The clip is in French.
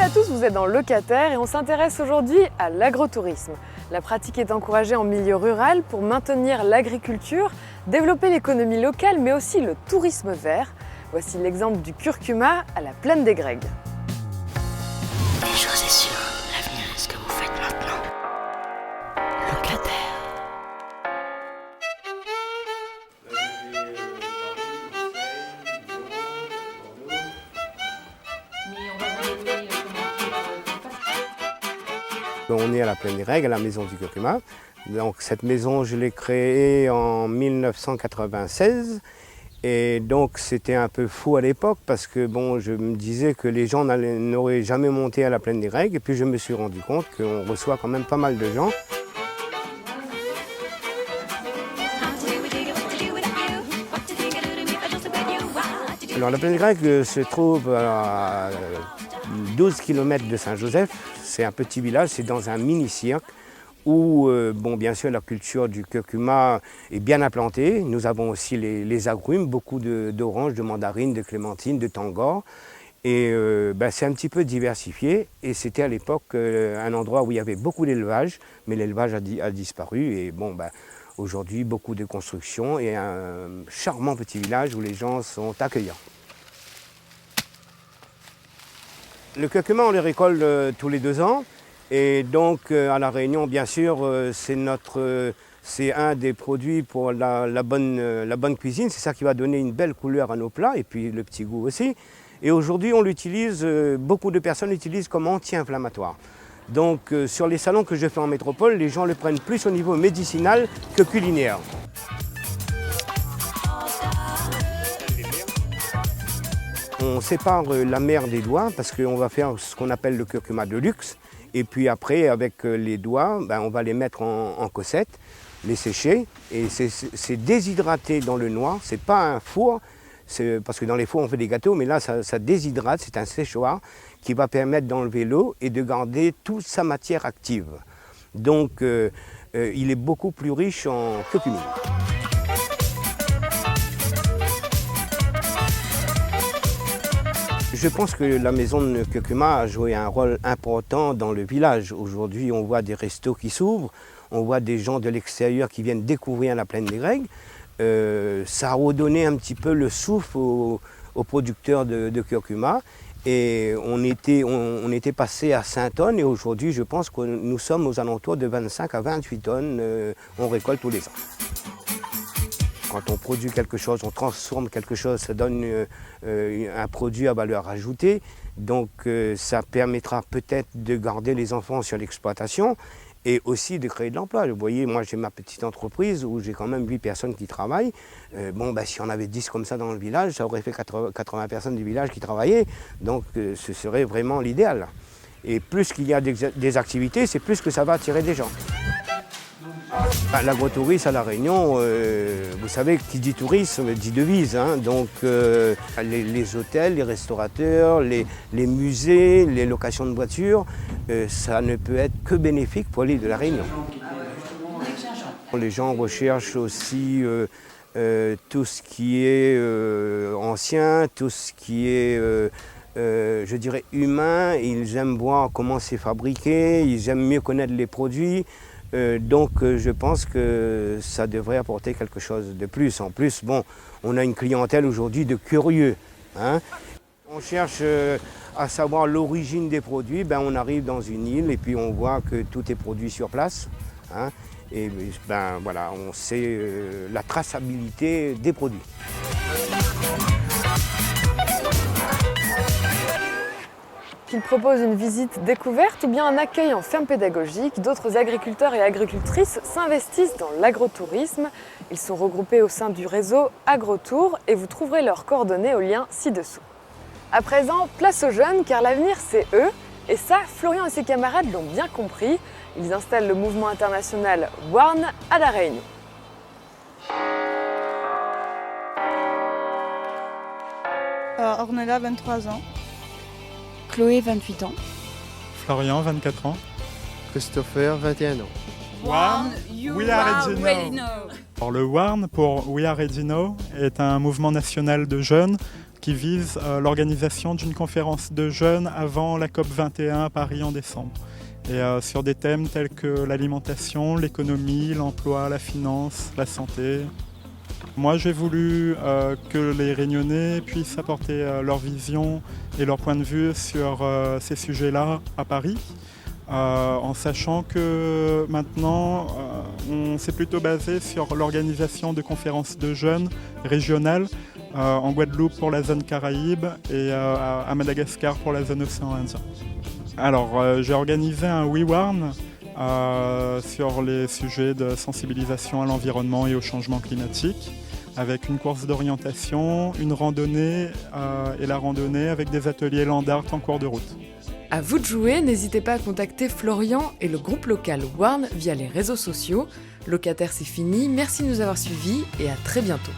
à tous, vous êtes dans Locataire et on s'intéresse aujourd'hui à l'agrotourisme. La pratique est encouragée en milieu rural pour maintenir l'agriculture, développer l'économie locale mais aussi le tourisme vert. Voici l'exemple du curcuma à la plaine des Gregues. Une chose est sûre, l'avenir est ce que vous faites maintenant. Locataire. On est à la plaine des Gregues, à la maison du curcuma. Donc, cette maison, je l'ai créée en 1996. Et donc, c'était un peu fou à l'époque parce que bon, je me disais que les gens n'auraient jamais monté à la plaine des Gregues. Et puis, je me suis rendu compte qu'on reçoit quand même pas mal de gens. Alors, la plaine des Gregues se trouve à 12 km de Saint-Joseph. C'est un petit village, c'est dans un mini-cirque où, bon, bien sûr, la culture du curcuma est bien implantée. Nous avons aussi les agrumes, beaucoup d'oranges, de mandarines, de clémentines, de tangor. Et c'est un petit peu diversifié. Et c'était à l'époque un endroit où il y avait beaucoup d'élevage, mais l'élevage a disparu. Et bon, aujourd'hui, beaucoup de constructions et un charmant petit village où les gens sont accueillants. Le curcuma, on le récolte tous les 2 ans. Et donc, à La Réunion, bien sûr, c'est un des produits pour la bonne cuisine. C'est ça qui va donner une belle couleur à nos plats et puis le petit goût aussi. Et aujourd'hui, on l'utilise, beaucoup de personnes l'utilisent comme anti-inflammatoire. Donc, sur les salons que je fais en métropole, les gens le prennent plus au niveau médicinal que culinaire. On sépare la mère des doigts parce qu'on va faire ce qu'on appelle le curcuma de luxe. Et puis après, avec les doigts, on va les mettre en cossette, les sécher. Et c'est déshydraté dans le noir, c'est pas un four, parce que dans les fours on fait des gâteaux, mais là ça déshydrate, c'est un séchoir qui va permettre d'enlever l'eau et de garder toute sa matière active. Donc il est beaucoup plus riche en curcumine. Je pense que la maison de curcuma a joué un rôle important dans le village. Aujourd'hui, on voit des restos qui s'ouvrent, on voit des gens de l'extérieur qui viennent découvrir la plaine des Gregues. Ça a redonné un petit peu le souffle aux producteurs de curcuma. Et on était passé à 5 tonnes et aujourd'hui, je pense que nous sommes aux alentours de 25 à 28 tonnes. On récolte tous les ans. Quand on produit quelque chose, on transforme quelque chose, ça donne un produit à valeur ajoutée. Donc ça permettra peut-être de garder les enfants sur l'exploitation et aussi de créer de l'emploi. Vous voyez, moi j'ai ma petite entreprise où j'ai quand même 8 personnes qui travaillent. Si on avait 10 comme ça dans le village, ça aurait fait 80 personnes du village qui travaillaient. Donc ce serait vraiment l'idéal. Et plus qu'il y a des activités, c'est plus que ça va attirer des gens. L'agrotourisme à La Réunion, vous savez, qui dit tourisme dit devise. Donc les hôtels, les restaurateurs, les musées, les locations de voitures, ça ne peut être que bénéfique pour l'île de La Réunion. Les gens recherchent aussi tout ce qui est ancien, tout ce qui est, je dirais, humain. Ils aiment voir comment c'est fabriqué, ils aiment mieux connaître les produits. Donc je pense que ça devrait apporter quelque chose de plus. En plus, bon, on a une clientèle aujourd'hui de curieux. On cherche à savoir l'origine des produits. On arrive dans une île et puis on voit que tout est produit sur place. Et voilà, on sait la traçabilité des produits. Qu'ils proposent une visite découverte ou bien un accueil en ferme pédagogique, d'autres agriculteurs et agricultrices s'investissent dans l'agrotourisme. Ils sont regroupés au sein du réseau AgroTour et vous trouverez leurs coordonnées au lien ci-dessous. À présent, place aux jeunes car l'avenir c'est eux. Et ça, Florian et ses camarades l'ont bien compris. Ils installent le mouvement international WARN à La Réunion. Ornella, 23 ans. Chloé, 28 ans. Florian, 24 ans. Christopher, 21 ans. WARN, We Are Ready Now. Alors, le WARN pour We Are Ready Now est un mouvement national de jeunes qui vise l'organisation d'une conférence de jeunes avant la COP21 à Paris en décembre. Et sur des thèmes tels que l'alimentation, l'économie, l'emploi, la finance, la santé. Moi, j'ai voulu que les Réunionnais puissent apporter leur vision et leur point de vue sur ces sujets-là à Paris, en sachant que maintenant, on s'est plutôt basé sur l'organisation de conférences de jeunes régionales en Guadeloupe pour la zone Caraïbe et à Madagascar pour la zone Océan Indien. Alors, j'ai organisé un WeWarn sur les sujets de sensibilisation à l'environnement et au changement climatique, avec une course d'orientation, une randonnée et la randonnée avec des ateliers land art en cours de route. À vous de jouer, n'hésitez pas à contacter Florian et le groupe local WARN via les réseaux sociaux. Locataire, c'est fini, merci de nous avoir suivis et à très bientôt.